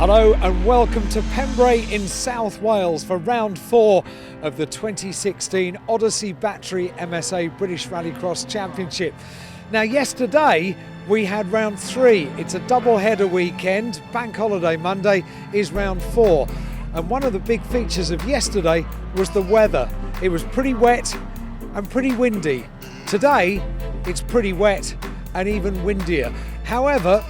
Hello and welcome to Pembrey in South Wales for round 4 of the 2016 ODYSSEY Battery MSA British Rallycross Championship. Now yesterday we had round 3. It's a double header weekend. Bank holiday Monday is round 4. And one of the big features of yesterday was the weather. It was pretty wet and pretty windy. Today it's pretty wet and even windier. However,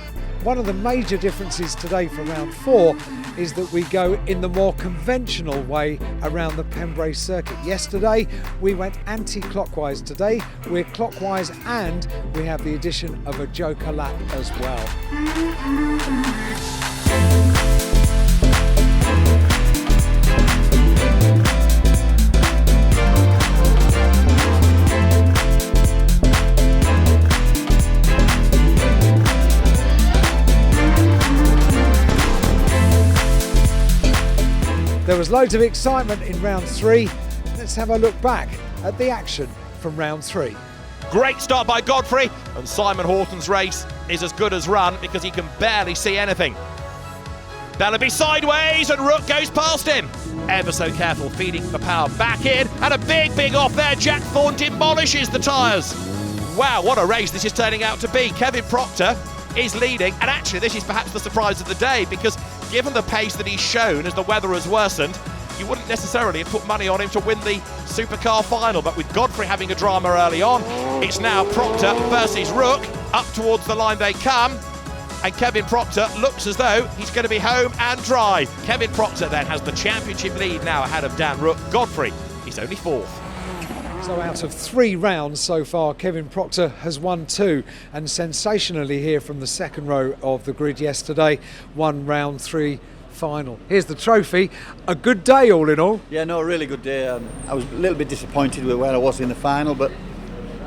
one of the major differences today for round 4 is that we go in the more conventional way around the Pembrey circuit. Yesterday we went anti-clockwise. Today we're clockwise and we have the addition of a joker lap as well. There was loads of excitement in round 3. Let's have a look back at the action from round 3. Great start by Godfrey, and Simon Horton's race is as good as run because he can barely see anything. Bellaby sideways and Rook goes past him. Ever so careful feeding the power back in, and a big off there. Jack Thorne demolishes the tyres. Wow, what a race this is turning out to be. Kevin Proctor is leading, and actually this is perhaps the surprise of the day, because given the pace that he's shown as the weather has worsened, you wouldn't necessarily have put money on him to win the Supercar final. But with Godfrey having a drama early on, it's now Proctor versus Rook. Up towards the line they come, and Kevin Proctor looks as though he's going to be home and dry. Kevin Proctor then has the championship lead now ahead of Dan Rook. Godfrey is only 4th. So out of 3 rounds so far, Kevin Proctor has won 2, and sensationally here from the second row of the grid yesterday, won round 3 final. Here's the trophy. A good day all in all. Yeah, no, a really good day. I was a little bit disappointed with where I was in the final, but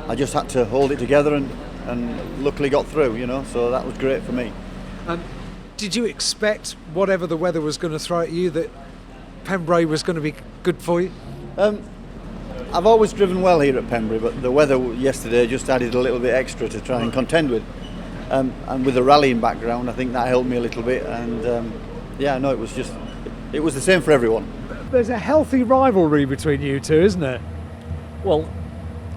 I just had to hold it together and luckily got through, you know, so that was great for me. Did you expect, whatever the weather was going to throw at you, that Pembrey was going to be good for you? I've always driven well here at Pembrey, but the weather yesterday just added a little bit extra to try and contend with. And with the rallying background, I think that helped me a little bit. And yeah, no, it was the same for everyone. There's a healthy rivalry between you two, isn't there? Well,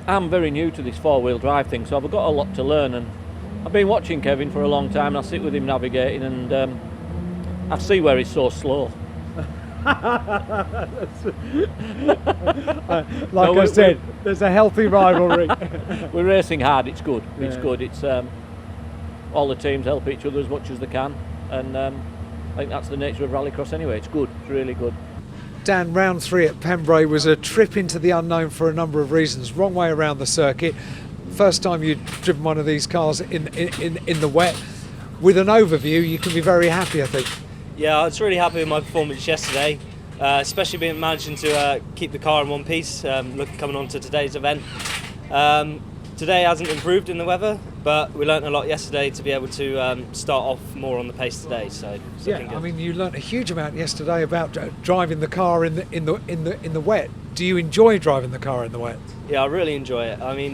I'm very new to this four-wheel drive thing, so I've got a lot to learn. And I've been watching Kevin for a long time, and I sit with him navigating, and I see where he's so slow. I said, there's a healthy rivalry. We're racing hard. It's good. It's good. It's all the teams help each other as much as they can, and I think that's the nature of rallycross anyway. It's good. It's really good. Dan, round 3 at Pembrey was a trip into the unknown for a number of reasons. Wrong way around the circuit. First time you'd driven one of these cars in the wet. With an overview, you can be very happy, I think. Yeah, I was really happy with my performance yesterday, especially managing to keep the car in one piece, coming on to today's event. Today hasn't improved in the weather, but we learnt a lot yesterday to be able to start off more on the pace today. So yeah, I mean, you learnt a huge amount yesterday about driving the car in the wet. Do you enjoy driving the car in the wet? Yeah, I really enjoy it. I mean,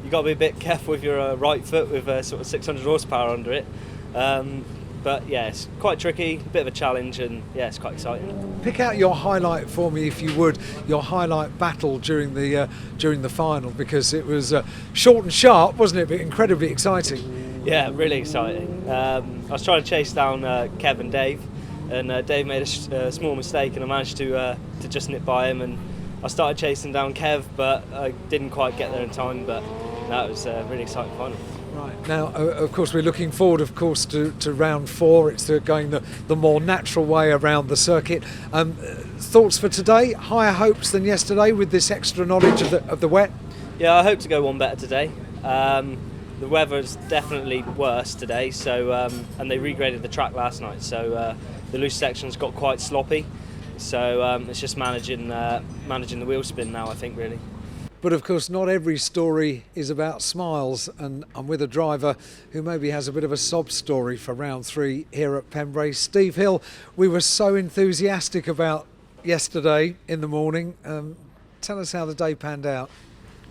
you got to be a bit careful with your right foot with sort of 600 horsepower under it. But yeah, it's quite tricky, a bit of a challenge, and yeah, it's quite exciting. Pick out your highlight for me, if you would, your highlight battle during the final, because it was short and sharp, wasn't it? But incredibly exciting. Yeah, really exciting. I was trying to chase down Kev and Dave, and Dave made a small mistake, and I managed to just nip by him. And I started chasing down Kev, but I didn't quite get there in time. But that was a really exciting final. Right, now of course we're looking forward to round 4. It's going the more natural way around the circuit. Thoughts for today? Higher hopes than yesterday with this extra knowledge of the wet? Yeah, I hope to go one better today. The weather is definitely worse today, so and they regraded the track last night, so the loose sections got quite sloppy. So it's just managing the wheel spin now, I think, really. But of course, not every story is about smiles, and I'm with a driver who maybe has a bit of a sob story for round 3 here at Pembrey. Steve Hill, we were so enthusiastic about yesterday in the morning. Tell us how the day panned out.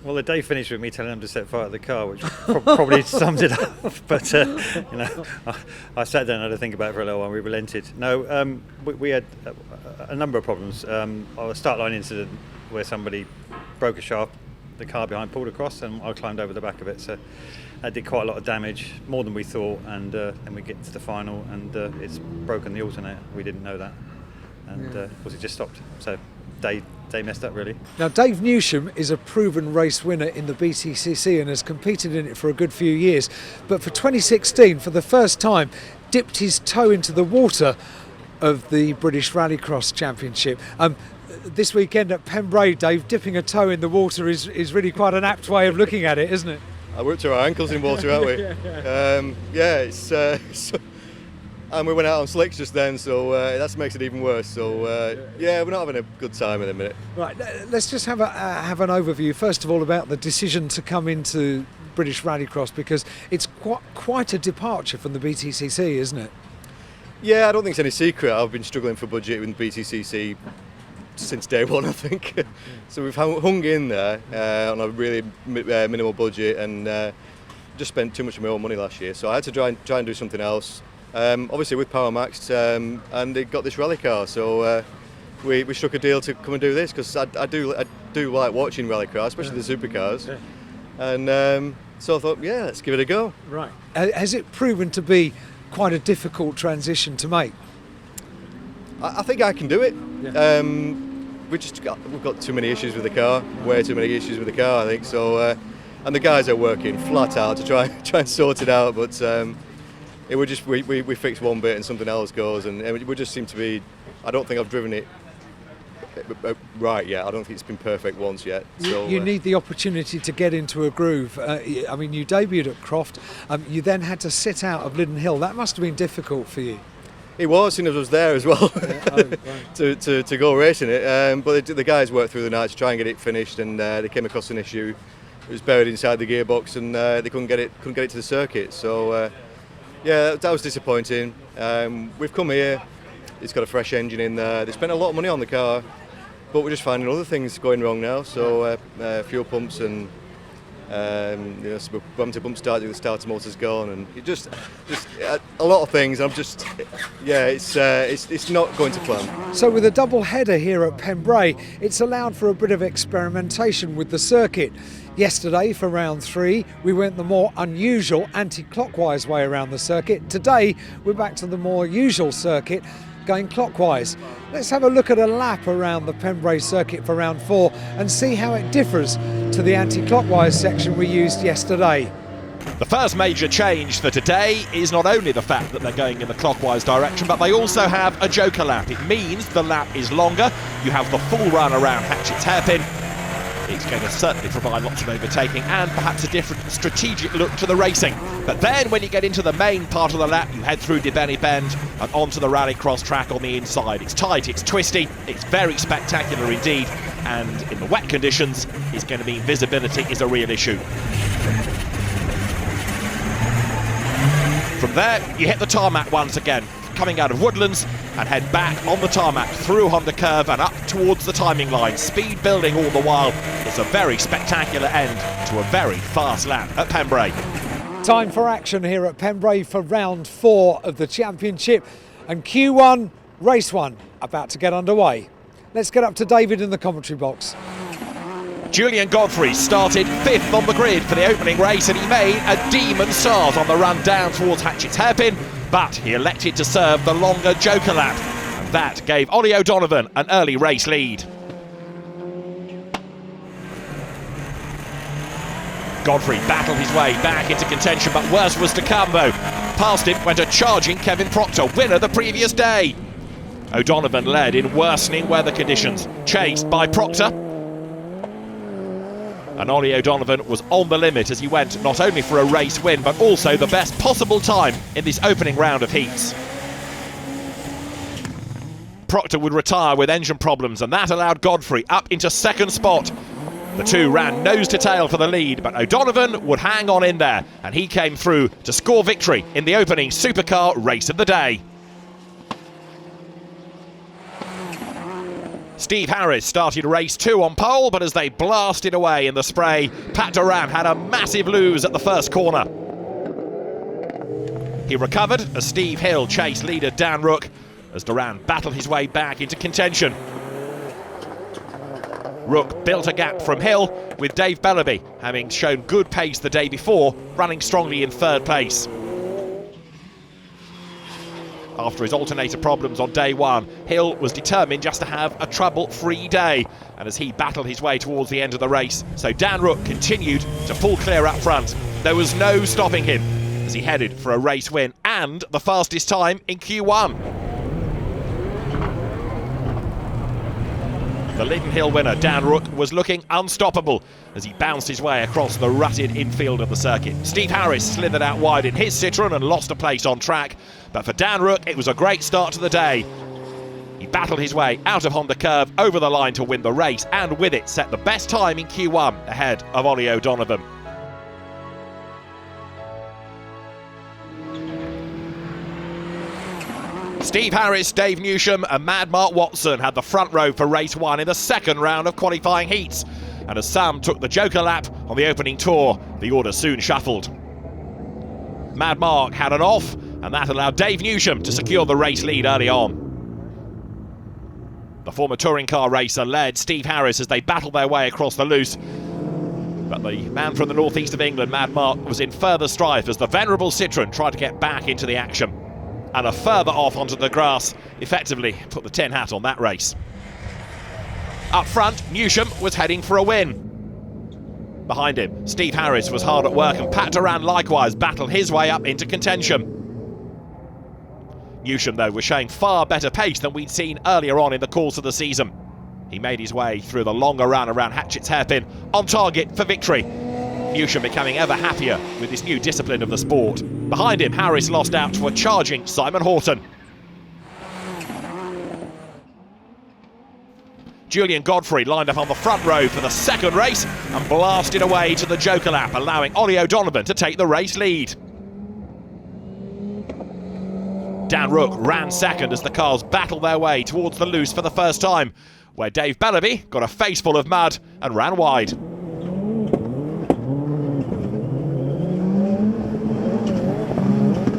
Well, the day finished with me telling them to set fire to the car, which probably sums it up. But I sat down and had to think about it for a little while. We relented. No, we had a number of problems. A start line incident where somebody broke a shaft, the car behind pulled across, and I climbed over the back of it. So that did quite a lot of damage, more than we thought. And then we get to the final, and it's broken the alternator. We didn't know that, and it just stopped. So they messed up really. Now Dave Newsham is a proven race winner in the BTCC and has competed in it for a good few years, but for 2016 for the first time dipped his toe into the water of the British Rallycross Championship. This weekend at Pembrey, Dave, dipping a toe in the water is really quite an apt way of looking at it, isn't it? We're up to our ankles in water, aren't we? It's and we went out on slicks just then, so that makes it even worse. So we're not having a good time at the minute. Right, let's just have an overview first of all about the decision to come into British Rallycross, because it's quite a departure from the BTCC, isn't it? Yeah, I don't think it's any secret. I've been struggling for budget with the BTCC since day one, I think. So we've hung in there on a really minimal budget, and just spent too much of my own money last year. So I had to try and do something else. Obviously with Power Max, and they got this rally car, so we struck a deal to come and do this, because I do like watching rallycross, especially the supercars, and so I thought, let's give it a go. Right. Has it proven to be quite a difficult transition to make? I think I can do it. Yeah. We've got too many issues with the car, way too many issues with the car, I think. So, and the guys are working flat out to try and sort it out, but. We fix one bit and something else goes, and we just seem to be. I don't think I've driven it right yet. I don't think it's been perfect once yet. So you need the opportunity to get into a groove. I mean, you debuted at Croft. You then had to sit out of Liddon Hill. That must have been difficult for you. It was, as I was there as well, right. to go racing it. But the guys worked through the night to try and get it finished, and they came across an issue. It was buried inside the gearbox, and they couldn't get it to the circuit. So. That was disappointing. We've come here, it's got a fresh engine in there. They spent a lot of money on the car, but we're just finding other things going wrong now. So fuel pumps and bump to bump start, the starter motor's gone, and it just a lot of things. It's not going to plan. So with a double header here at Pembrey, it's allowed for a bit of experimentation with the circuit. Yesterday for round 3 we went the more unusual anti-clockwise way around the circuit. Today we're back to the more usual circuit, going clockwise. Let's have a look at a lap around the Pembrey circuit for round 4 and see how it differs to the anti-clockwise section we used yesterday. The first major change for today is not only the fact that they're going in the clockwise direction, but they also have a joker lap. It means the lap is longer, you have the full run around Hatchett's hairpin. It's going to certainly provide lots of overtaking and perhaps a different strategic look to the racing. But then when you get into the main part of the lap, you head through Debenny Bend and onto the rallycross track on the inside. It's tight, it's twisty, it's very spectacular indeed, and in the wet conditions, it's going to mean visibility is a real issue. From there, you hit the tarmac once again, coming out of Woodlands, and head back on the tarmac through Honda Curve and up towards the timing line. Speed building all the while. It's a very spectacular end to a very fast lap at Pembrey. Time for action here at Pembrey for round 4 of the championship, and Q1, race 1, about to get underway. Let's get up to David in the commentary box. Julian Godfrey started 5th on the grid for the opening race, and he made a demon start on the run down towards Hatchett's hairpin, but he elected to serve the longer joker lap, and that gave Ollie O'Donovan an early race lead. Godfrey battled his way back into contention, but worse was to come though. Past him went a charging Kevin Proctor, winner the previous day. O'Donovan led in worsening weather conditions, chased by Proctor. And Ollie O'Donovan was on the limit as he went not only for a race win, but also the best possible time in this opening round of heats. Proctor would retire with engine problems, and that allowed Godfrey up into 2nd spot. The two ran nose to tail for the lead, but O'Donovan would hang on in there, and he came through to score victory in the opening Supercar race of the day. Steve Harris started race 2 on pole, but as they blasted away in the spray, Pat Duran had a massive lose at the first corner. He recovered as Steve Hill chased leader Dan Rook as Duran battled his way back into contention. Rook built a gap from Hill, with Dave Bellaby having shown good pace the day before, running strongly in third place. After his alternator problems on day 1, Hill was determined just to have a trouble-free day, and as he battled his way towards the end of the race, so Dan Rook continued to pull clear up front. There was no stopping him as he headed for a race win and the fastest time in Q1. The Linden Hill winner, Dan Rook, was looking unstoppable as he bounced his way across the rutted infield of the circuit. Steve Harris slithered out wide in his Citroën and lost a place on track, but for Dan Rook it was a great start to the day. He battled his way out of Honda Curve over the line to win the race, and with it set the best time in Q1 ahead of Ollie O'Donovan. Steve Harris, Dave Newsham and Mad Mark Watson had the front row for race 1 in the second round of qualifying heats, and as Sam took the Joker lap on the opening tour, the order soon shuffled. Mad Mark had an off, and that allowed Dave Newsham to secure the race lead early on. The former touring car racer led Steve Harris as they battled their way across the loose, but the man from the northeast of England, Mad Mark, was in further strife as the venerable Citroën tried to get back into the action. And a further off onto the grass effectively put the tin hat on that race. Up front, Newsham was heading for a win. Behind him, Steve Harris was hard at work, and Pat Duran likewise battled his way up into contention. Newsham, though, was showing far better pace than we'd seen earlier on in the course of the season. He made his way through the longer run around Hatchett's hairpin, on target for victory. Newsham becoming ever happier with this new discipline of the sport. Behind him, Harris lost out to a charging Simon Horton. Julian Godfrey lined up on the front row for the second race and blasted away to the Joker lap, allowing Ollie O'Donovan to take the race lead. Dan Rook ran second as the cars battled their way towards the loose for the first time, where Dave Bellaby got a face full of mud and ran wide.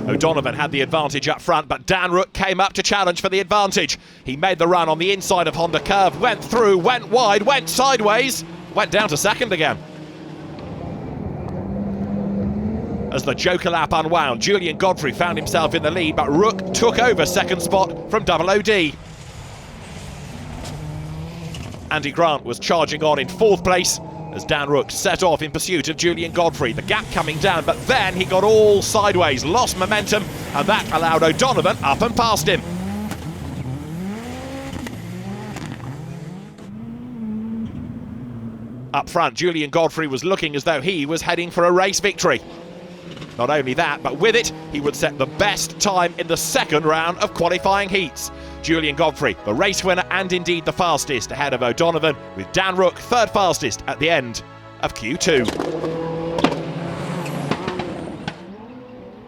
O'Donovan had the advantage up front, but Dan Rook came up to challenge for the advantage. He made the run on the inside of Honda Curve, went through, went wide, went sideways, went down to second again. As the Joker lap unwound, Julian Godfrey found himself in the lead, but Rook took over second spot from Double OD. Andy Grant was charging on in fourth place as Dan Rook set off in pursuit of Julian Godfrey. The gap coming down, but then he got all sideways, lost momentum, and that allowed O'Donovan up and past him. Up front, Julian Godfrey was looking as though he was heading for a race victory. Not only that, but with it, he would set the best time in the second round of qualifying heats. Julian Godfrey, the race winner and indeed the fastest, ahead of O'Donovan, with Dan Rook third fastest at the end of Q2.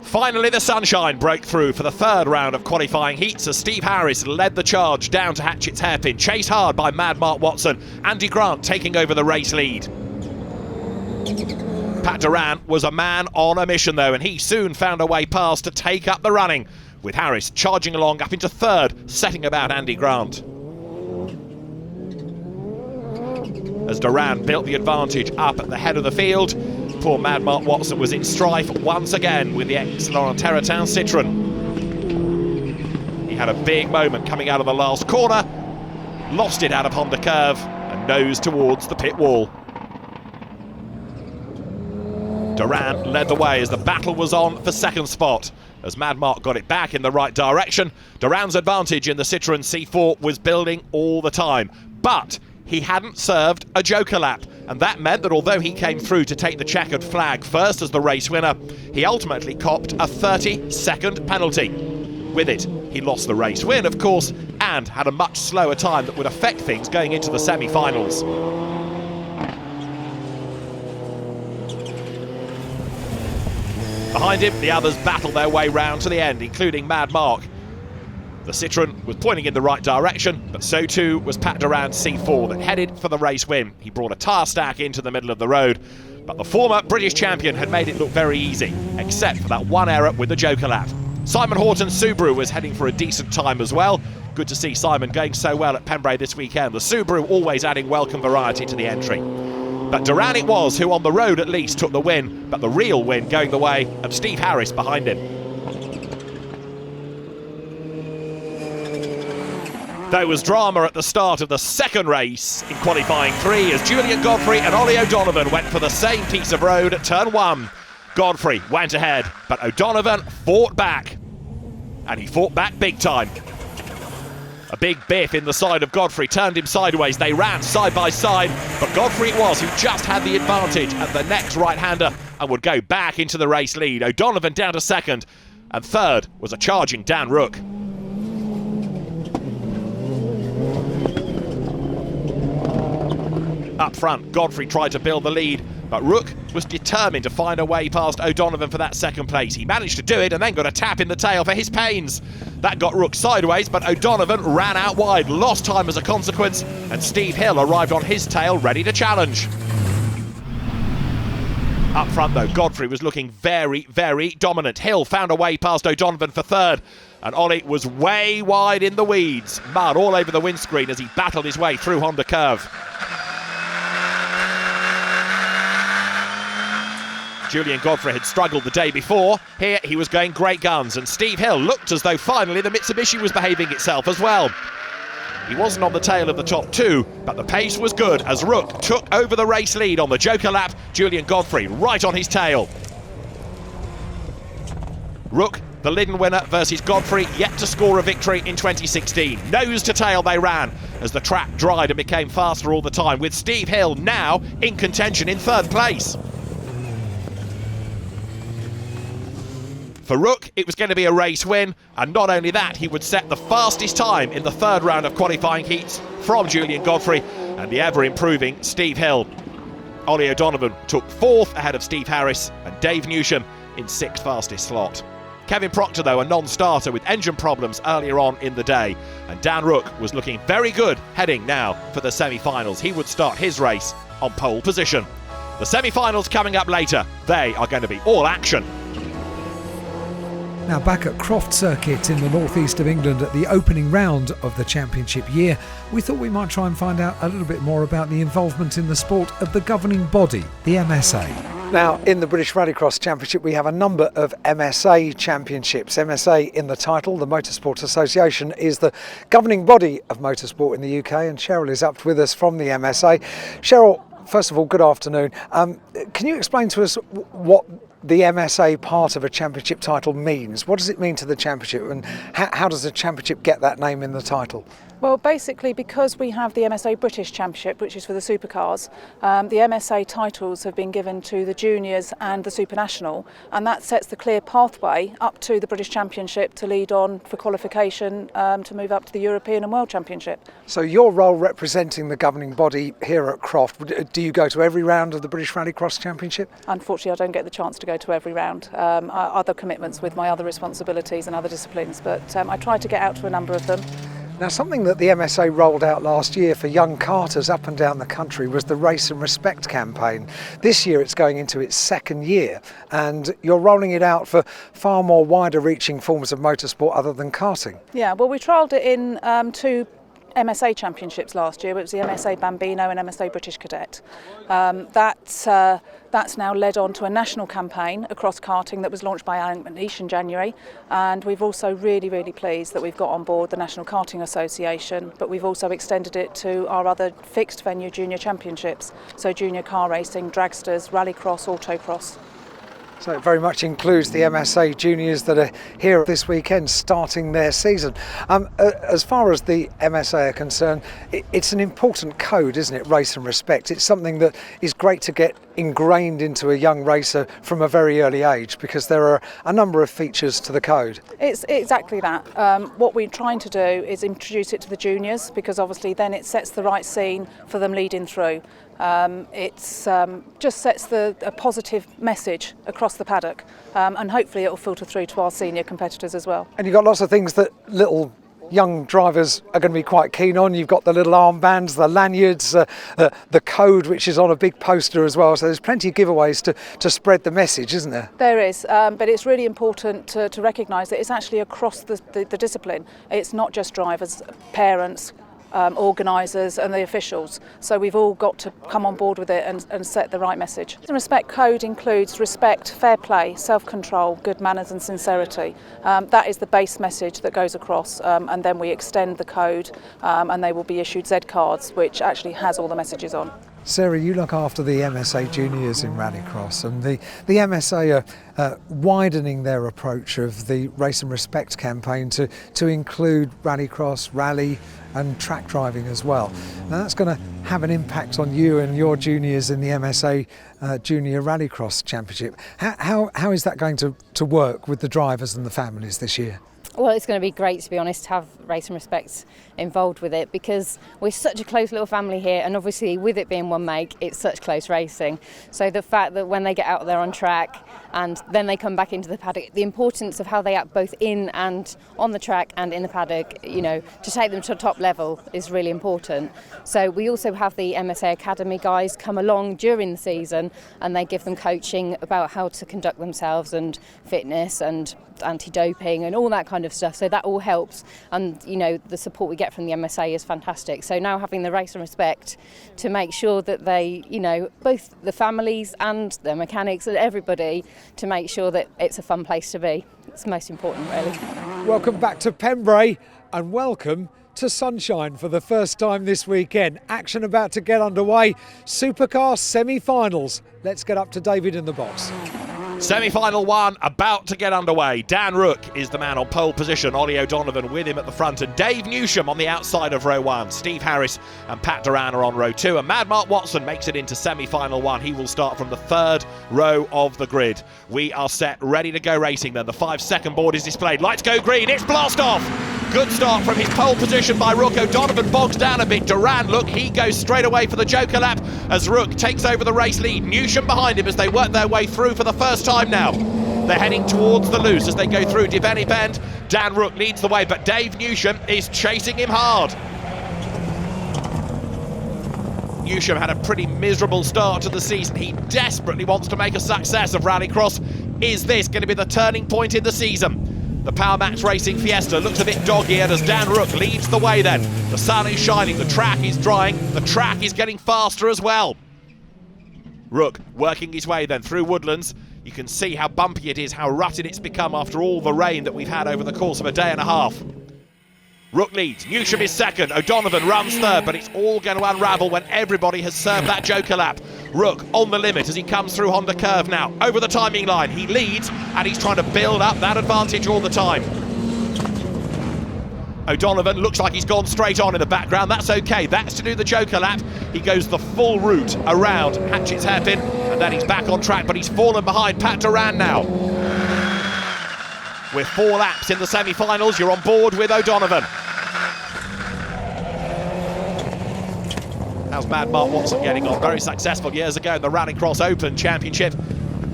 Finally, the sunshine broke through for the third round of qualifying heats as Steve Harris led the charge down to Hatchett's hairpin, chased hard by Mad Mark Watson, Andy Grant taking over the race lead. Pat Duran was a man on a mission though, and he soon found a way past to take up the running, with Harris charging along up into third, setting about Andy Grant. As Duran built the advantage up at the head of the field, poor Mad Mark Watson was in strife once again with the ex-Laurent-Terretown Citroën. He had a big moment coming out of the last corner, lost it out of Honda Curve and nosed towards the pit wall. Duran led the way as the battle was on for second spot. As Mad Mark got it back in the right direction, Duran's advantage in the Citroën C4 was building all the time. But he hadn't served a Joker lap, and that meant that although he came through to take the checkered flag first as the race winner, he ultimately copped a 30-second penalty. With it, he lost the race win, of course, and had a much slower time that would affect things going into the semi-finals. Behind him, the others battled their way round to the end, including Mad Mark. The Citroën was pointing in the right direction, but so too was Pat Durand's C4 that headed for the race win. He brought a tyre stack into the middle of the road, but the former British champion had made it look very easy, except for that one error with the Joker lap. Simon Horton's Subaru was heading for a decent time as well. Good to see Simon going so well at Pembrey this weekend. The Subaru always adding welcome variety to the entry. But Durand it was who on the road at least took the win, but the real win going the way of Steve Harris behind him. There was drama at the start of the second race in qualifying 3 as Julian Godfrey and Ollie O'Donovan went for the same piece of road at turn 1. Godfrey went ahead, but O'Donovan fought back. And he fought back big time. A big biff in the side of Godfrey turned him sideways. They ran side by side, but Godfrey it was who just had the advantage at the next right-hander and would go back into the race lead. O'Donovan down to second, and third was a charging Dan Rook. Up front, Godfrey tried to build the lead, but Rook was determined to find a way past O'Donovan for that second place. He managed to do it and then got a tap in the tail for his pains. That got Rook sideways, but O'Donovan ran out wide, lost time as a consequence, and Steve Hill arrived on his tail ready to challenge. Up front though, Godfrey was looking very, very dominant. Hill found a way past O'Donovan for third, and Ollie was way wide in the weeds. Mud all over the windscreen as he battled his way through Honda Curve. Julian Godfrey had struggled the day before. Here he was going great guns, and Steve Hill looked as though finally the Mitsubishi was behaving itself as well. He wasn't on the tail of the top 2, but the pace was good as Rook took over the race lead on the Joker lap. Julian Godfrey right on his tail. Rook, the Lidden winner, versus Godfrey, yet to score a victory in 2016. Nose to tail they ran as the track dried and became faster all the time, with Steve Hill now in contention in third place. For Rook, it was going to be a race win, and not only that, he would set the fastest time in the third round of qualifying heats from Julian Godfrey and the ever-improving Steve Hill. Ollie O'Donovan took 4th ahead of Steve Harris and Dave Newsham in 6th fastest slot. Kevin Proctor, though, a non-starter with engine problems earlier on in the day, and Dan Rook was looking very good heading now for the semi-finals. He would start his race on pole position. The semi-finals coming up later. They are going to be all action. Now back at Croft Circuit in the northeast of England at the opening round of the championship year, we thought we might try and find out a little bit more about the involvement in the sport of the governing body, the MSA. Now in the British Rallycross Championship we have a number of MSA championships. MSA in the title, the Motorsport Association, is the governing body of motorsport in the UK, and Cheryl is up with us from the MSA. Cheryl, first of all, good afternoon. Can you explain to us what the MSA part of a championship title means? What does it mean to the championship, and how does the championship get that name in the title? Well, basically, because we have the MSA British Championship, which is for the supercars, the MSA titles have been given to the juniors and the Super National, and that sets the clear pathway up to the British Championship to lead on for qualification to move up to the European and World Championship. So your role representing the governing body here at Croft, do you go to every round of the British Rallycross Championship? Unfortunately, I don't get the chance to go to every round. Other commitments with my other responsibilities and other disciplines, but I try to get out to a number of them. Now, something that the MSA rolled out last year for young karters up and down the country was the Race and Respect campaign. This year it's going into its second year, and you're rolling it out for far more wider reaching forms of motorsport other than karting. Yeah, well, we trialled it in 2 MSA championships last year. It was the MSA Bambino and MSA British Cadet. That's now led on to a national campaign across karting that was launched by Alan McNeish in January, and we've also really pleased that we've got on board the National Karting Association, but we've also extended it to our other fixed venue junior championships, so junior car racing, dragsters, rallycross, autocross. So it very much includes the MSA juniors that are here this weekend starting their season. As far as the MSA are concerned, it's an important code, isn't it, Race and Respect? It's something that is great to get ingrained into a young racer from a very early age, because there are a number of features to the code. It's exactly that. What we're trying to do is introduce it to the juniors, because obviously then it sets the right scene for them leading through. It's just sets a positive message across the paddock, and hopefully it will filter through to our senior competitors as well. And you've got lots of things that little young drivers are going to be quite keen on. You've got the little armbands, the lanyards, the code, which is on a big poster as well. So there's plenty of giveaways to spread the message, isn't there? There is, but it's really important to recognise that it's actually across the discipline. It's not just drivers, parents, organisers and the officials. So we've all got to come on board with it and set the right message. The respect code includes respect, fair play, self-control, good manners and sincerity. That is the base message that goes across, and then we extend the code and they will be issued Z cards, which actually has all the messages on. Sarah, you look after the MSA juniors in Rallycross, and the MSA are widening their approach of the Race and Respect campaign to include Rallycross, rally and track driving as well. Now that's going to have an impact on you and your juniors in the MSA Junior Rallycross Championship. How is that going to work with the drivers and the families this year? Well, it's going to be great, to be honest, to have Race and Respect involved with it, because we're such a close little family here, and obviously with it being one make, it's such close racing. So the fact that when they get out there on track and then they come back into the paddock, the importance of how they act both in and on the track and in the paddock, you know, to take them to a top level is really important. So we also have the MSA Academy guys come along during the season, and they give them coaching about how to conduct themselves and fitness and anti-doping and all that kind of stuff. So that all helps, and you know, the support we get from the MSA is fantastic. So now having the Race and Respect to make sure that they, you know, both the families and the mechanics and everybody, to make sure that it's a fun place to be. It's most important, really. Welcome back to Pembrey, and welcome to sunshine for the first time this weekend. Action about to get underway. Supercar semi-finals. Let's get up to David in the box. Semi-final one about to get underway. Dan Rook is the man on pole position. Ollie O'Donovan with him at the front, and Dave Newsham on the outside of row one. Steve Harris and Pat Duran are on row two, and Mad Mark Watson makes it into semi-final one. He will start from the third row of the grid. We are set, ready to go racing then. The 5-second board is displayed. Lights go green. It's blast off. Good start from his pole position by Rook. O'Donovan bogs down a bit. Duran, look, he goes straight away for the Joker lap as Rook takes over the race lead. Newsham behind him as they work their way through for the first time now. They're heading towards the loose as they go through Diveni Bend. Dan Rook leads the way, but Dave Newsham is chasing him hard. Newsham had a pretty miserable start to the season. He desperately wants to make a success of Rallycross. Is this going to be the turning point in the season? The Power Max Racing Fiesta looks a bit dog-eared as Dan Rook leads the way then. The sun is shining, the track is drying, the track is getting faster as well. Rook working his way then through Woodlands. You can see how bumpy it is, how rutted it's become after all the rain that we've had over the course of a day and a half. Rook leads, Newsham is second, O'Donovan runs third, but it's all going to unravel when everybody has served that Joker lap. Rook on the limit as he comes through Honda Curve now, over the timing line. He leads, and he's trying to build up that advantage all the time. O'Donovan looks like he's gone straight on in the background. That's okay, that's to do the Joker lap. He goes the full route around Hatchett's hairpin, and then he's back on track, but he's fallen behind Pat Duran now. With 4 laps in the semi-finals, you're on board with O'Donovan. How's Mad Mark Watson getting on? Very successful years ago in the Rallycross Open Championship.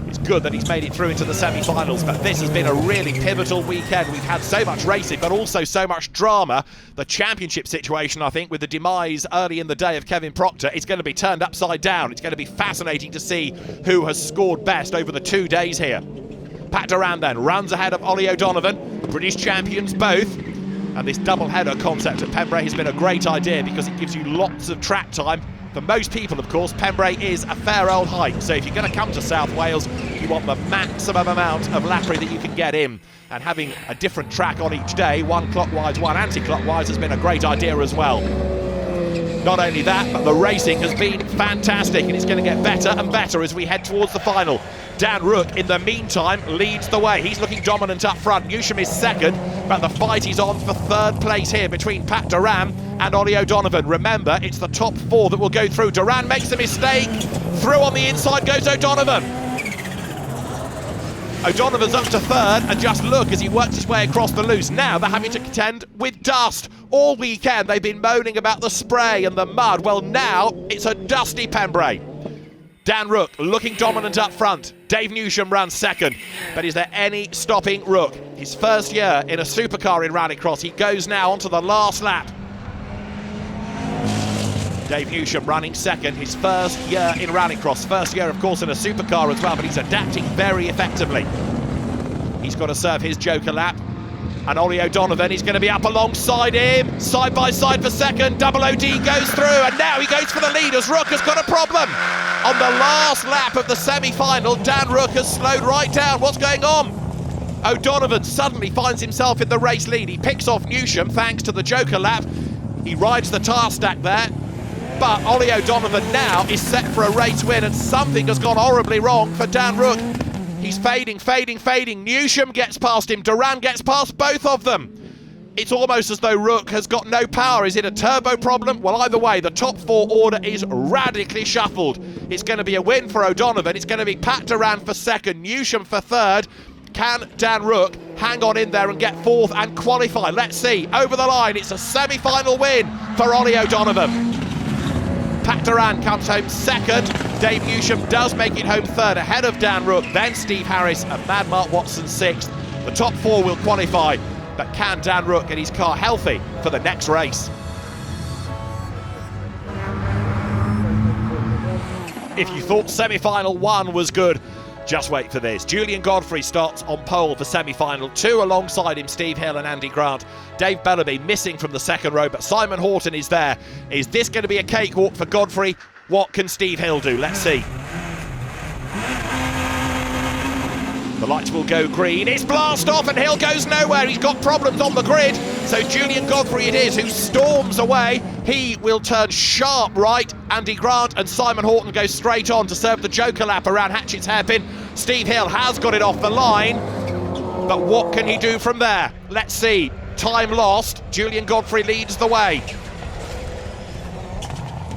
It's good that he's made it through into the semi-finals, but this has been a really pivotal weekend. We've had so much racing, but also so much drama. The championship situation, I think, with the demise early in the day of Kevin Proctor, is going to be turned upside down. It's going to be fascinating to see who has scored best over the 2 days here. Pat Duran then runs ahead of Ollie O'Donovan, British champions both. And this double-header concept at Pembrey has been a great idea because it gives you lots of track time. For most people, of course, Pembrey is a fair old hike. So if you're going to come to South Wales, you want the maximum amount of lappery that you can get in. And having a different track on each day, one clockwise, one anti-clockwise, has been a great idea as well. Not only that, but the racing has been fantastic, and it's going to get better and better as we head towards the final. Dan Rook, in the meantime, leads the way. He's looking dominant up front. Newsham is second, but the fight is on for third place here between Pat Duran and Ollie O'Donovan. Remember, it's the top 4 that will go through. Duran makes a mistake. Through on the inside goes O'Donovan. O'Donovan's up to third, and just look as he works his way across the loose. Now they're having to contend with dust. All weekend they've been moaning about the spray and the mud. Well, now it's a dusty Pembrey. Dan Rook looking dominant up front. Dave Newsham runs second. But is there any stopping Rook? His first year in a supercar in Rallycross. He goes now onto the last lap. Dave Newsham running second, his first year in Rallycross. First year, of course, in a supercar as well, but he's adapting very effectively. He's got to serve his joker lap. And Ollie O'Donovan, he's going to be up alongside him. Side by side for second. Double OD goes through, and now he goes for the lead as Rook has got a problem. On the last lap of the semi-final, Dan Rook has slowed right down. What's going on? O'Donovan suddenly finds himself in the race lead. He picks off Newsham thanks to the joker lap. He rides the tyre stack there. But Ollie O'Donovan now is set for a race win, and something has gone horribly wrong for Dan Rook. He's fading. Newsham gets past him. Duran gets past both of them. It's almost as though Rook has got no power. Is it a turbo problem? Well, either way, the top four order is radically shuffled. It's going to be a win for O'Donovan. It's going to be Pat Duran for second, Newsham for third. Can Dan Rook hang on in there and get fourth and qualify? Let's see. Over the line, it's a semi-final win for Ollie O'Donovan. Pat Duran comes home second. Dave Newsham does make it home third, ahead of Dan Rook, then Steve Harris and Mad Mark Watson sixth. The top four will qualify, but can Dan Rook get his car healthy for the next race? If you thought semi-final 1 was good, just wait for this. Julian Godfrey starts on pole for semi-final 2, alongside him Steve Hill and Andy Grant. Dave Bellaby missing from the second row, but Simon Horton is there. Is this going to be a cakewalk for Godfrey? What can Steve Hill do? Let's see. The lights will go green. It's blast off and Hill goes nowhere. He's got problems on the grid. So Julian Godfrey it is who storms away. He will turn sharp right. Andy Grant and Simon Horton go straight on to serve the joker lap around Hatchett's hairpin. Steve Hill has got it off the line. But what can he do from there? Let's see. Time lost. Julian Godfrey leads the way.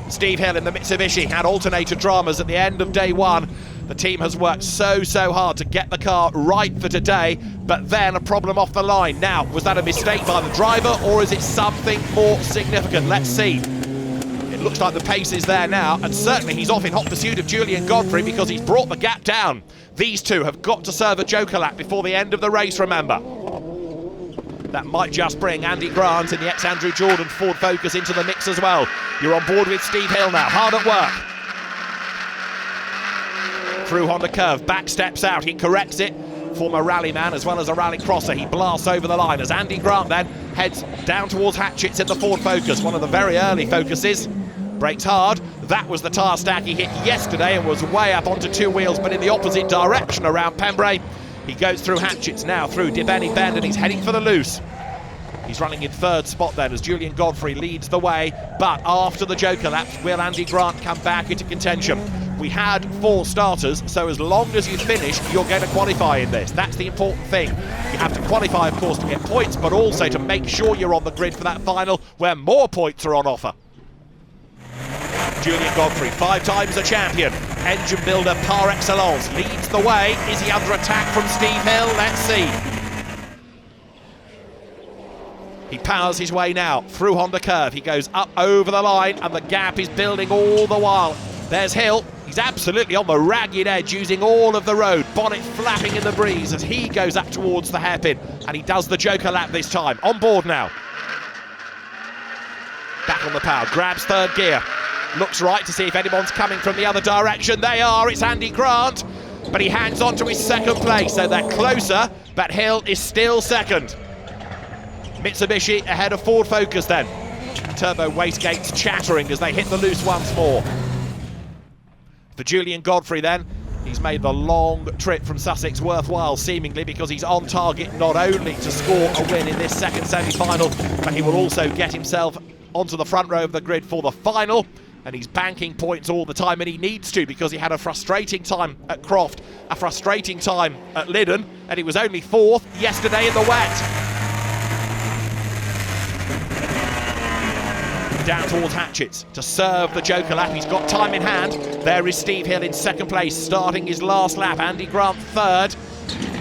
Steve Hill in the Mitsubishi had alternator dramas at the end of day one. The team has worked so hard to get the car right for today, but then a problem off the line. Now, was that a mistake by the driver, or is it something more significant? Let's see. It looks like the pace is there now, and certainly he's off in hot pursuit of Julian Godfrey because he's brought the gap down. These two have got to serve a joker lap before the end of the race, remember. That might just bring Andy Grant in the ex-Andrew Jordan Ford Focus into the mix as well. You're on board with Steve Hill now, hard at work. Through Honda curve, back steps out, he corrects it. Former rallyman as well as a rally crosser, he blasts over the line as Andy Grant then heads down towards Hatchett's in the Ford Focus, one of the very early Focuses. Brakes hard. That was the tyre stack he hit yesterday and was way up onto two wheels, but in the opposite direction around Pembrey. He goes through Hatchett's now through Dibeni Bend and he's heading for the loose. He's running in third spot then as Julian Godfrey leads the way, but after the joker laps, will Andy Grant come back into contention? We had 4 starters, so as long as you finish, you're going to qualify in this. That's the important thing. You have to qualify, of course, to get points, but also to make sure you're on the grid for that final where more points are on offer. Julian Godfrey, 5 times a champion, engine builder par excellence, leads the way. Is he under attack from Steve Hill? Let's see. He powers his way now through Honda curve. He goes up over the line and the gap is building all the while. There's Hill. He's absolutely on the ragged edge, using all of the road, bonnet flapping in the breeze as he goes up towards the hairpin, and he does the joker lap this time. On board now. Back on the power, grabs third gear. Looks right to see if anyone's coming from the other direction. They are, it's Andy Grant, but he hangs on to his second place, so they're closer, but Hill is still second. Mitsubishi ahead of Ford Focus then. Turbo wastegates chattering as they hit the loose once more. For Julian Godfrey then, he's made the long trip from Sussex worthwhile seemingly because he's on target not only to score a win in this second semi-final, but he will also get himself onto the front row of the grid for the final. And he's banking points all the time, and he needs to because he had a frustrating time at Croft, a frustrating time at Liddon, and he was only 4th yesterday in the wet. Down towards Hatchett's to serve the joker lap. He's got time in hand. There is Steve Hill in second place, starting his last lap. Andy Grant third.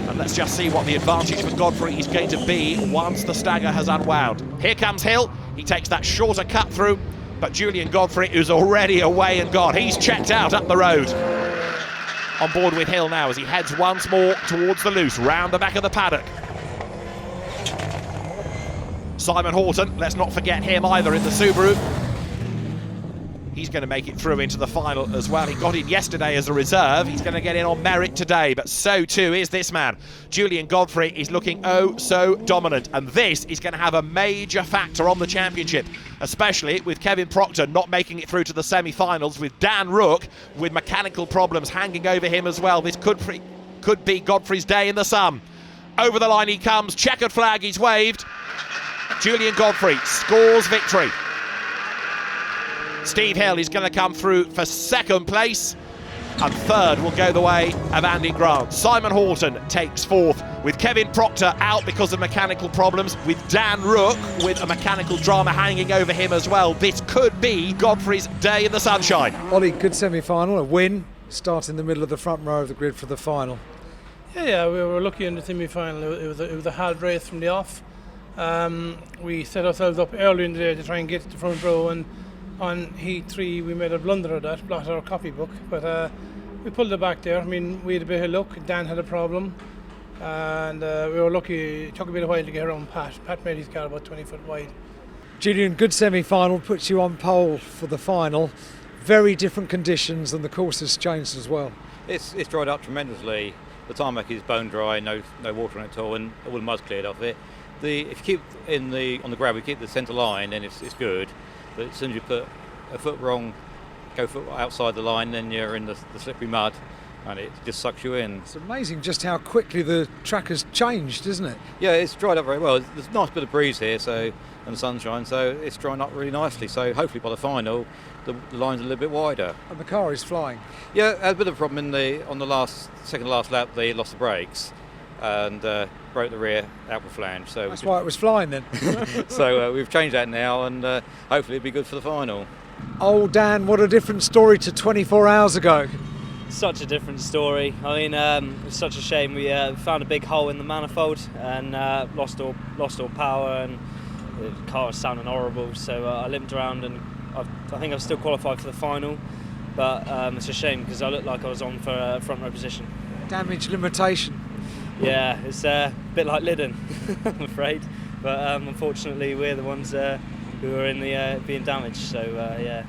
And let's just see what the advantage for Godfrey is going to be once the stagger has unwound. Here comes Hill. He takes that shorter cut through, But Julian Godfrey, who's already away and gone, he's checked out up the road. On board with Hill now as he heads once more towards the loose, round the back of the paddock. Simon Horton, let's not forget him either in the Subaru. He's going to make it through into the final as well. He got in yesterday as a reserve. He's going to get in on merit today, but so too is this man. Julian Godfrey is looking oh so dominant, and this is going to have a major factor on the championship, especially with Kevin Proctor not making it through to the semi-finals, with Dan Rook with mechanical problems hanging over him as well. This could be Godfrey's day in the sun. Over the line he comes, checkered flag, he's waved. Julian Godfrey scores victory. Steve Hill is going to come through for second place, and third will go the way of Andy Grant. Simon Horton takes fourth, with Kevin Proctor out because of mechanical problems, with Dan Rook with a mechanical drama hanging over him as well. This could be Godfrey's day in the sunshine. Ollie, good semi-final, a win, start in the middle of the front row of the grid for the final. Yeah, we were lucky in the semi-final. It was a hard race from the off. We set ourselves up early in the day to try and get to the front row, and on heat 3 we made a blunder of that, blotted our copybook, but we pulled it back there. I mean, we had a bit of luck. Dan had a problem, and we were lucky. It took a bit of while to get around Pat. Pat made his car about 20 foot wide. Julian, good semi-final, puts you on pole for the final. Very different conditions, and the course has changed as well. It's dried up tremendously. The tarmac is bone dry, no water on it at all, and all the mud's cleared off it. If you keep on the gravel, you keep the centre line, then it's good. But as soon as you put a foot wrong, go foot outside the line, then you're in the slippery mud, and it just sucks you in. It's amazing just how quickly the track has changed, isn't it? Yeah, it's dried up very well. There's a nice bit of breeze here, and sunshine, so it's drying up really nicely. So hopefully by the final, the line's a little bit wider. And the car is flying. Yeah, had a bit of a problem on the second last lap. They lost the brakes and broke the rear outboard flange. So that's why it was flying then. So we've changed that now, and hopefully it'll be good for the final. Oh, Dan, what a different story to 24 hours ago. Such a different story. I mean, it's such a shame. We found a big hole in the manifold and lost all power, and the car was sounding horrible. So I limped around, and I think I've still qualified for the final. But it's a shame because I looked like I was on for a front row position. Damage limitation. Yeah, it's a bit like Liddon, I'm afraid. But unfortunately, we're the ones who are in the being damaged. So yeah.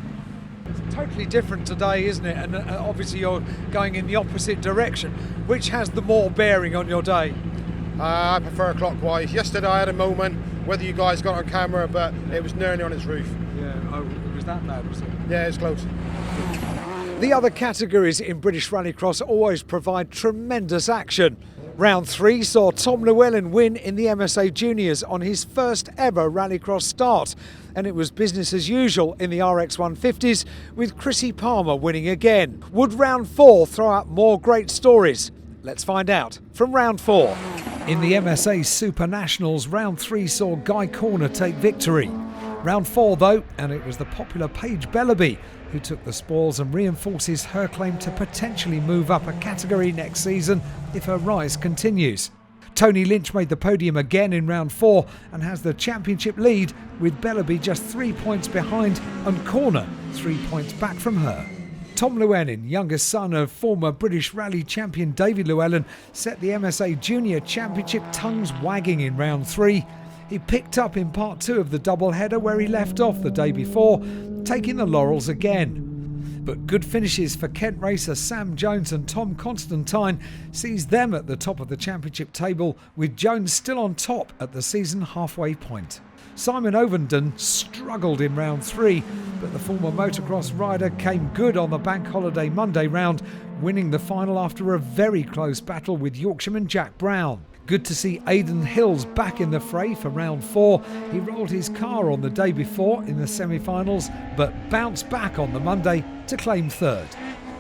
It's totally different today, isn't it? And obviously you're going in the opposite direction. Which has the more bearing on your day? I prefer clockwise. Yesterday I had a moment, whether you guys got on camera, but it was nearly on its roof. Yeah, it was that bad, was it? Yeah, it's close. The other categories in British Rallycross always provide tremendous action. Round 3 saw Tom Llewellyn win in the MSA Juniors on his first ever Rallycross start, and it was business as usual in the RX 150s, with Chrissy Palmer winning again. Would round 4 throw up more great stories? Let's find out from round 4. In the MSA Super Nationals, round 3 saw Guy Corner take victory. Round 4 though, and it was the popular Paige Bellaby who took the spoils and reinforces her claim to potentially move up a category next season if her rise continues. Tony Lynch made the podium again in round 4 and has the championship lead, with Bellaby just 3 points behind and Corner 3 points back from her. Tom Llewellyn, youngest son of former British Rally champion David Llewellyn, set the MSA Junior Championship tongues wagging in round 3. He picked up in part 2 of the doubleheader where he left off the day before, taking the laurels again. But good finishes for Kent racer Sam Jones and Tom Constantine sees them at the top of the championship table, with Jones still on top at the season halfway point. Simon Ovenden struggled in round 3, but the former motocross rider came good on the Bank Holiday Monday round, winning the final after a very close battle with Yorkshireman Jack Brown. Good to see Aidan Hills back in the fray for round 4. He rolled his car on the day before in the semi-finals, but bounced back on the Monday to claim third.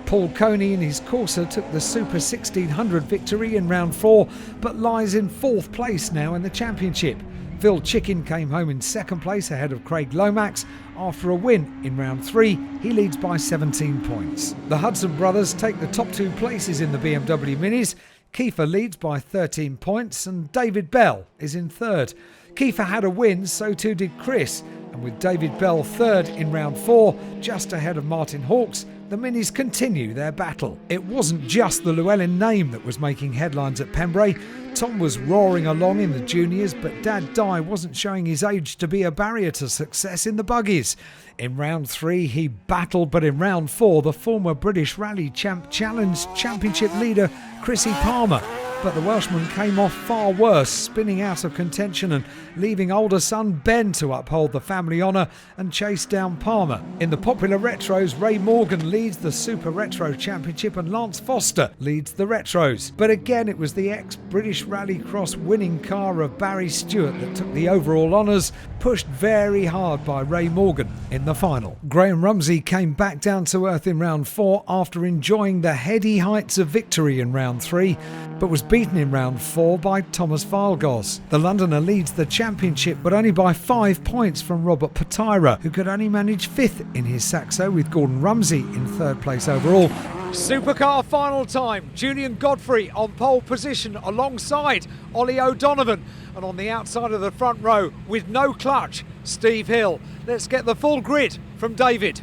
Paul Coney in his Corsa took the Super 1600 victory in round 4, but lies in 4th place now in the championship. Phil Chicken came home in 2nd place ahead of Craig Lomax. After a win in round 3, he leads by 17 points. The Hudson brothers take the top 2 places in the BMW Minis. Kiefer leads by 13 points and David Bell is in 3rd. Kiefer had a win, so too did Chris, And with David Bell third in round 4, just ahead of Martin Hawkes, the Minis continue their battle. It wasn't just the Llewellyn name that was making headlines at Pembrey. Tom was roaring along in the juniors, but Dad Di wasn't showing his age to be a barrier to success in the buggies. In round 3 he battled, but in round 4 the former British Rally Champ challenged Championship leader Chrissy Palmer. But the Welshman came off far worse, spinning out of contention and leaving older son Ben to uphold the family honour and chase down Palmer. In the popular retros, Ray Morgan leads the Super Retro Championship and Lance Foster leads the retros. But again it was the ex-British Rallycross winning car of Barry Stewart that took the overall honours, pushed very hard by Ray Morgan in the final. Graham Rumsey came back down to earth in round 4 after enjoying the heady heights of victory in round 3, but was beaten in round 4 by Thomas Valgos. The Londoner leads the championship, but only by 5 points from Robert Patira, who could only manage 5th in his Saxo, with Gordon Rumsey in 3rd place overall. Supercar final time. Julian Godfrey on pole position alongside Ollie O'Donovan, and on the outside of the front row with no clutch, Steve Hill. Let's get the full grid from David.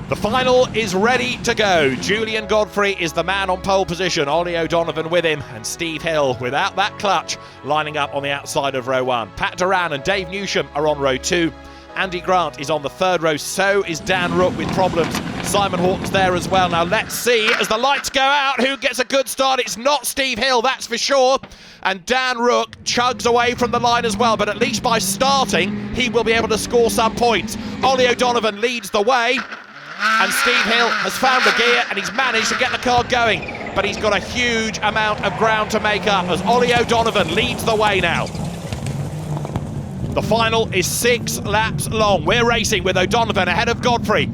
The final is ready to go. Julian Godfrey is the man on pole position, Ollie O'Donovan with him, and Steve Hill without that clutch lining up on the outside of row 1. Pat Duran and Dave Newsham are on row 2. Andy Grant is on the 3rd row, so is Dan Rook with problems. Simon Horton's there as well. Now let's see, as the lights go out, who gets a good start. It's not Steve Hill, that's for sure. And Dan Rook chugs away from the line as well, but at least by starting, he will be able to score some points. Ollie O'Donovan leads the way, and Steve Hill has found the gear and he's managed to get the car going. But he's got a huge amount of ground to make up as Ollie O'Donovan leads the way now. The final is 6 laps long. We're racing with O'Donovan ahead of Godfrey.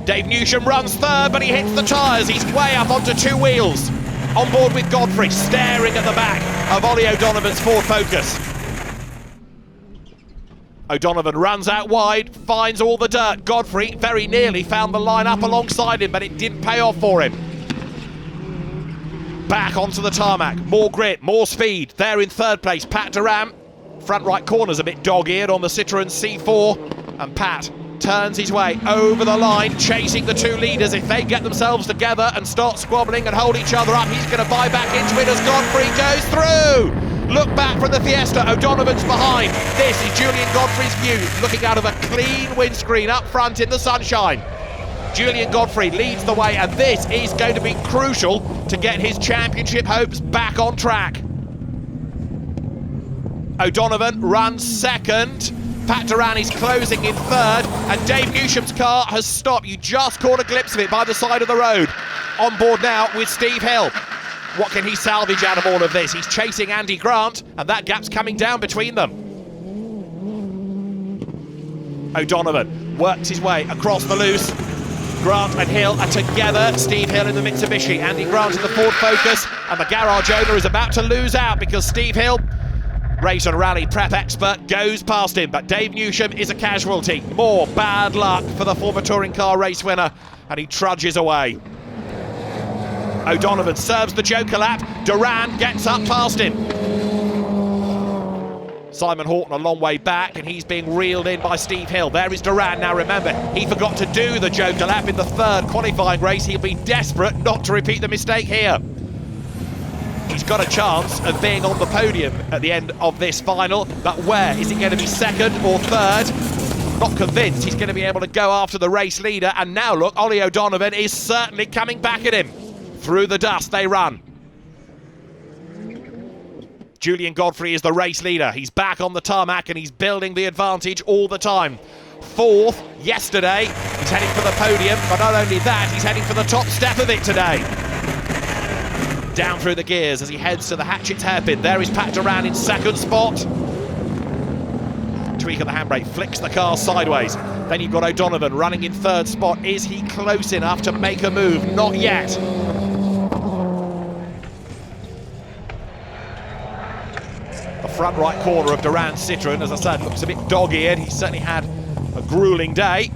Dave Newsham runs 3rd, but he hits the tyres. He's way up onto 2 wheels. On board with Godfrey, staring at the back of Ollie O'Donovan's Ford Focus. O'Donovan runs out wide, finds all the dirt. Godfrey very nearly found the line up alongside him, but it didn't pay off for him. Back onto the tarmac, more grit, more speed. There in 3rd place, Pat Duran. Front right corner's a bit dog-eared on the Citroën C4, and Pat turns his way over the line, chasing the 2 leaders. If they get themselves together and start squabbling and hold each other up, he's going to buy back into it as Godfrey goes through. Look back from the Fiesta, O'Donovan's behind. This is Julian Godfrey's view, looking out of a clean windscreen up front in the sunshine. Julian Godfrey leads the way, and this is going to be crucial to get his championship hopes back on track. O'Donovan runs 2nd. Pat Duran is closing in 3rd, and Dave Newsham's car has stopped. You just caught a glimpse of it by the side of the road. On board now with Steve Hill. What can he salvage out of all of this? He's chasing Andy Grant, and that gap's coming down between them. O'Donovan works his way across the loose. Grant and Hill are together. Steve Hill in the Mitsubishi, Andy Grant in the Ford Focus, and the garage owner is about to lose out because Steve Hill, race and rally prep expert, goes past him, but Dave Newsham is a casualty. More bad luck for the former touring car race winner, and he trudges away. O'Donovan serves the joker lap. Duran gets up past him. Simon Horton a long way back, and he's being reeled in by Steve Hill. There is Duran. Now remember, he forgot to do the joker lap in the 3rd qualifying race. He'll be desperate not to repeat the mistake here. He's got a chance of being on the podium at the end of this final, but where? Is it going to be 2nd or 3rd? Not convinced he's going to be able to go after the race leader, and now look, Ollie O'Donovan is certainly coming back at him. Through the dust they run. Julian Godfrey is the race leader. He's back on the tarmac and he's building the advantage all the time. 4th yesterday. He's heading for the podium, but not only that, he's heading for the top step of it today. Down through the gears as he heads to the Hatchet's hairpin. There is Pat Duran in 2nd spot. Tweak of the handbrake, flicks the car sideways. Then you've got O'Donovan running in 3rd spot. Is he close enough to make a move? Not yet. The front right corner of Duran's Citroën, as I said, looks a bit dog-eared. He's certainly had a gruelling day.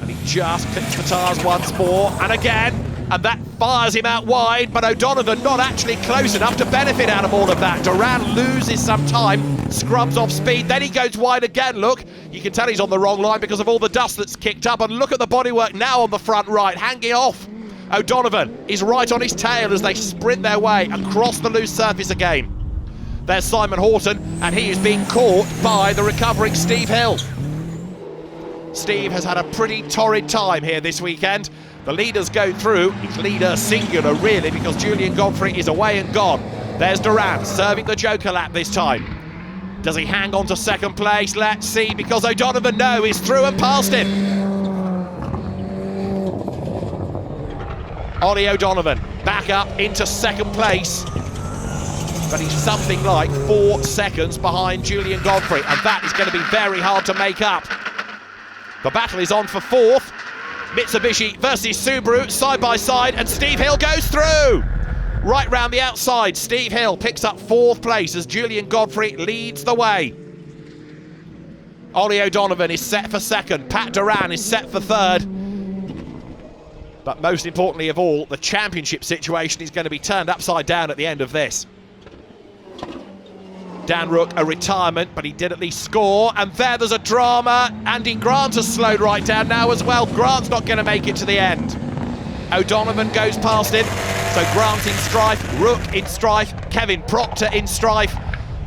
And he just clicks the tyres once more, and again. and that fires him out wide, but O'Donovan not actually close enough to benefit out of all of that. Durand loses some time, scrubs off speed, then he goes wide again. Look, you can tell he's on the wrong line because of all the dust that's kicked up, and look at the bodywork now on the front right, hanging off. O'Donovan is right on his tail as they sprint their way across the loose surface again. There's Simon Horton, and he is being caught by the recovering Steve Hill. Steve has had a pretty torrid time here this weekend. The leaders go through, it's leader singular really, because Julian Godfrey is away and gone. There's Durand serving the Joker lap this time. Does he hang on to second place? Let's see, because O'Donovan, no, is through and past him. Ollie O'Donovan back up into second place, but he's something like 4 seconds behind Julian Godfrey, and that is going to be very hard to make up. The battle is on for 4th. Mitsubishi versus Subaru, side by side, and Steve Hill goes through. Right round the outside, Steve Hill picks up 4th place as Julian Godfrey leads the way. Ollie O'Donovan is set for 2nd. Pat Durand is set for 3rd. But most importantly of all, the championship situation is going to be turned upside down at the end of this. Dan Rook, a retirement, but he did at least score. And there's a drama. Andy Grant has slowed right down now as well. Grant's not going to make it to the end. O'Donovan goes past him. So Grant in strife, Rook in strife, Kevin Proctor in strife.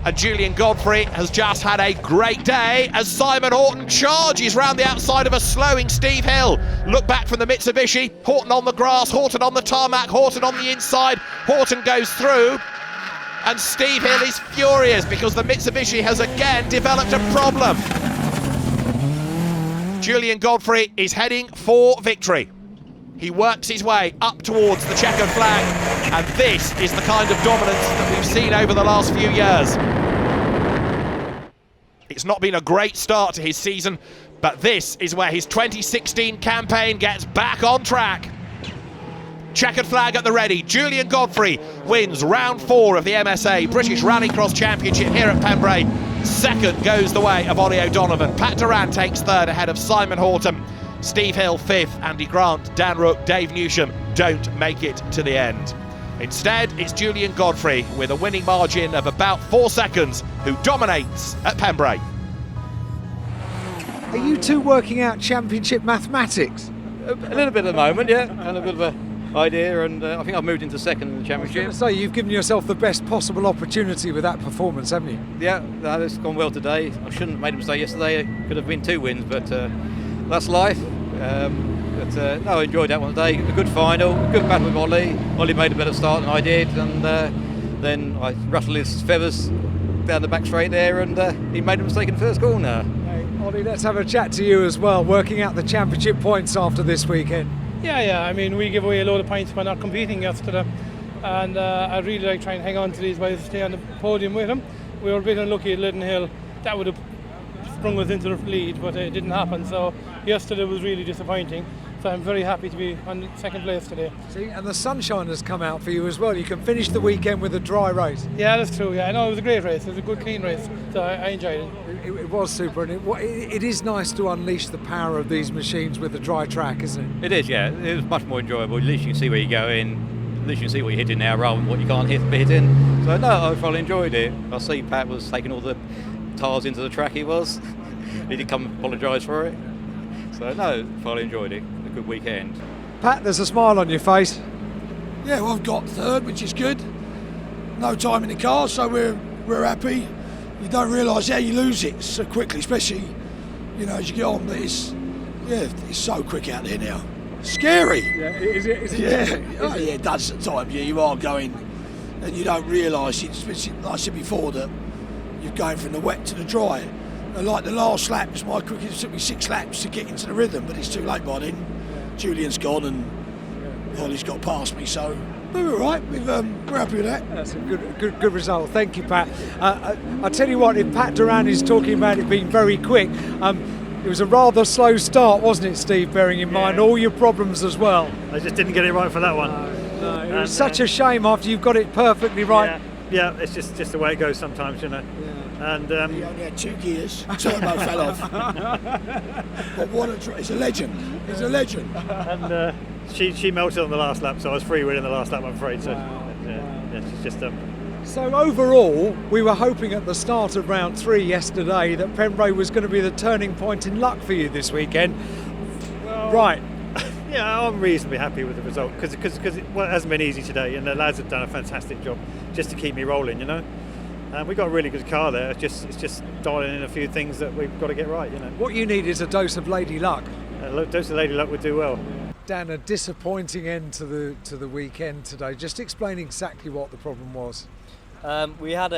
And Julian Godfrey has just had a great day as Simon Horton charges round the outside of a slowing Steve Hill. Look back from the Mitsubishi. Horton on the grass, Horton on the tarmac, Horton on the inside. Horton goes through. And Steve Hill is furious because the Mitsubishi has again developed a problem. Julian Godfrey is heading for victory. He works his way up towards the checkered flag, and this is the kind of dominance that we've seen over the last few years. It's not been a great start to his season, but this is where his 2016 campaign gets back on track. Checkered flag at the ready. Julian Godfrey wins round 4 of the MSA British Rallycross Championship here at Pembrey. 2nd goes the way of Ollie O'Donovan. Pat Durand takes 3rd ahead of Simon Horton. Steve Hill 5th, Andy Grant, Dan Rook, Dave Newsham don't make it to the end. Instead, it's Julian Godfrey with a winning margin of about 4 seconds who dominates at Pembrey. Are you two working out championship mathematics? A little bit at the moment, yeah, and a bit of an idea, and I think I've moved into 2nd in the championship. So you've given yourself the best possible opportunity with that performance, haven't you? Yeah, that has gone well today. I shouldn't have made a mistake yesterday. It could have been 2 wins, but that's life. No, I enjoyed that one today. A good final, good battle with Ollie. Ollie made a better start than I did, and then I rattled his feathers down the back straight there, and he made a mistake in the first corner. Hey, Ollie, let's have a chat to you as well, working out the championship points after this weekend. Yeah, I mean, we give away a load of points by not competing yesterday, and I really like trying to hang on to these guys to stay on the podium with them. We were a bit unlucky at Lyden Hill. That would have sprung us into the lead, but it didn't happen, so yesterday was really disappointing. So I'm very happy to be on 2nd place today. See, and the sunshine has come out for you as well. You can finish the weekend with a dry race. Yeah, that's true. Yeah, I know it was a great race. It was a good, clean race. So I enjoyed it. It was super, and it is nice to unleash the power of these machines with a dry track, isn't it? It is, yeah. It was much more enjoyable. At least you can see where you're going. At least you can see what you're hitting now rather than what you can't be hitting. So no, I thoroughly enjoyed it. I see Pat was taking all the tyres into the track. He was. He did come and apologise for it. So no, thoroughly enjoyed it. A good weekend. Pat, there's a smile on your face. Yeah, well, I've got 3rd, which is good. No time in the car, so we're happy. You don't realise how you lose it so quickly, especially as you get on. But it's so quick out there now. Scary. Yeah, is it? Yeah, it does at times. Yeah, you are going, and you don't realise it. Especially, like I said before, that you're going from the wet to the dry. And like the last lap was my quickest. It took me 6 laps to get into the rhythm, but it's too late by then. Julian's gone and Ollie's got past me, so we're all right. We're happy with that. That's a good result. Thank you, Pat. I tell you what, if Pat Durand is talking about it being very quick, it was a rather slow start, wasn't it, Steve? Bearing in mind all your problems as well. I just didn't get it right for that one. No, it was such a shame after you've got it perfectly right. Yeah, it's just the way it goes sometimes, you know. Yeah. And he only had 2 gears. Turbo fell off. But what a it's a legend. It's a legend. And she melted on the last lap, so I was free winning the last lap, I'm afraid. So she's just So overall, we were hoping at the start of round 3 yesterday that Pembrey was going to be the turning point in luck for you this weekend. Well, right. Yeah, I'm reasonably happy with the result because it hasn't been easy today, and the lads have done a fantastic job just to keep me rolling, you know. And we've got a really good car there. It's just dialing in a few things that we've got to get right, you know. What you need is a dose of lady luck. A dose of lady luck would do well. Dan, a disappointing end to the weekend today. Just explain exactly what the problem was. We had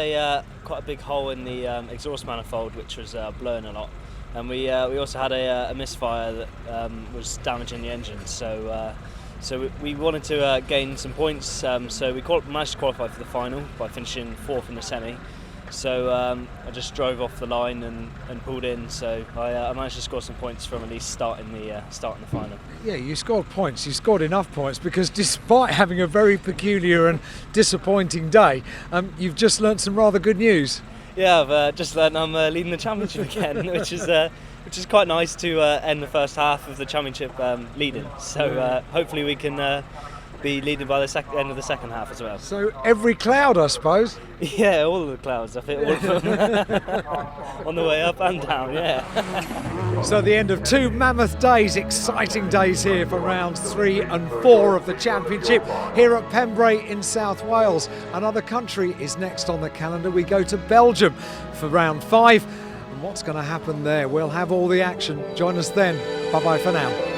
quite a big hole in the exhaust manifold, which was blowing a lot, and we also had a misfire that was damaging the engine. So we wanted to gain some points. So we managed to qualify for the final by finishing 4th in the semi. So I just drove off the line and pulled in. So I managed to score some points from at least starting the final. Yeah, you scored points. You scored enough points because despite having a very peculiar and disappointing day, you've just learnt some rather good news. Yeah, I've just learnt I'm leading the championship again, which is quite nice to end the first half of the championship leading. So hopefully we can be leading by the end of the second half as well. So every cloud, I suppose. Yeah, all of the clouds. I think all of them on the way up and down. Yeah. So the end of 2 mammoth days, exciting days here for rounds 3 and 4 of the championship here at Pembrey in South Wales. Another country is next on the calendar. We go to Belgium for round 5. And what's going to happen there? We'll have all the action. Join us then. Bye bye for now.